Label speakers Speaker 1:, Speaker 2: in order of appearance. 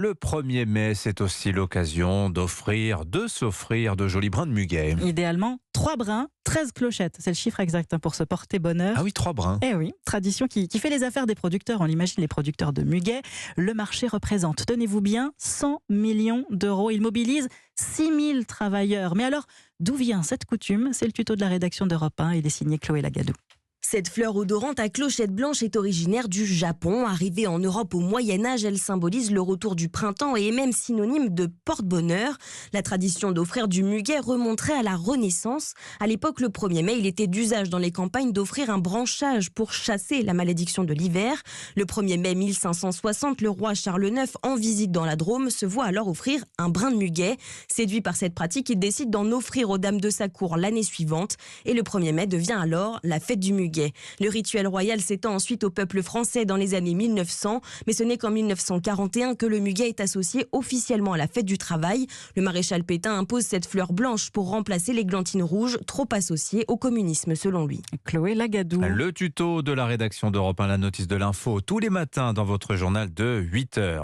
Speaker 1: Le 1er mai, c'est aussi l'occasion de s'offrir de jolis brins de muguet.
Speaker 2: Idéalement, 3 brins, 13 clochettes. C'est le chiffre exact pour se porter bonheur.
Speaker 1: Ah oui, 3 brins.
Speaker 2: Eh oui, tradition qui fait les affaires des producteurs. On l'imagine, les producteurs de muguet. Le marché représente, tenez-vous bien, 100 millions d'euros. Il mobilise 6000 travailleurs. Mais alors, d'où vient cette coutume? C'est le tuto de la rédaction d'Europe 1. Il est signé Chloé Lagadou.
Speaker 3: Cette fleur odorante à clochettes blanches est originaire du Japon. Arrivée en Europe au Moyen-Âge, elle symbolise le retour du printemps et est même synonyme de porte-bonheur. La tradition d'offrir du muguet remonterait à la Renaissance. À l'époque, le 1er mai, il était d'usage dans les campagnes d'offrir un branchage pour chasser la malédiction de l'hiver. Le 1er mai 1560, le roi Charles IX, en visite dans la Drôme, se voit alors offrir un brin de muguet. Séduit par cette pratique, il décide d'en offrir aux dames de sa cour l'année suivante. Et le 1er mai devient alors la fête du muguet. Le rituel royal s'étend ensuite au peuple français dans les années 1900, mais ce n'est qu'en 1941 que le muguet est associé officiellement à la fête du travail. Le maréchal Pétain impose cette fleur blanche pour remplacer l'églantine rouge, trop associée au communisme selon lui.
Speaker 2: Chloé Lagadou.
Speaker 1: Le tuto de la rédaction d'Europe 1, la notice de l'info, tous les matins dans votre journal de 8h.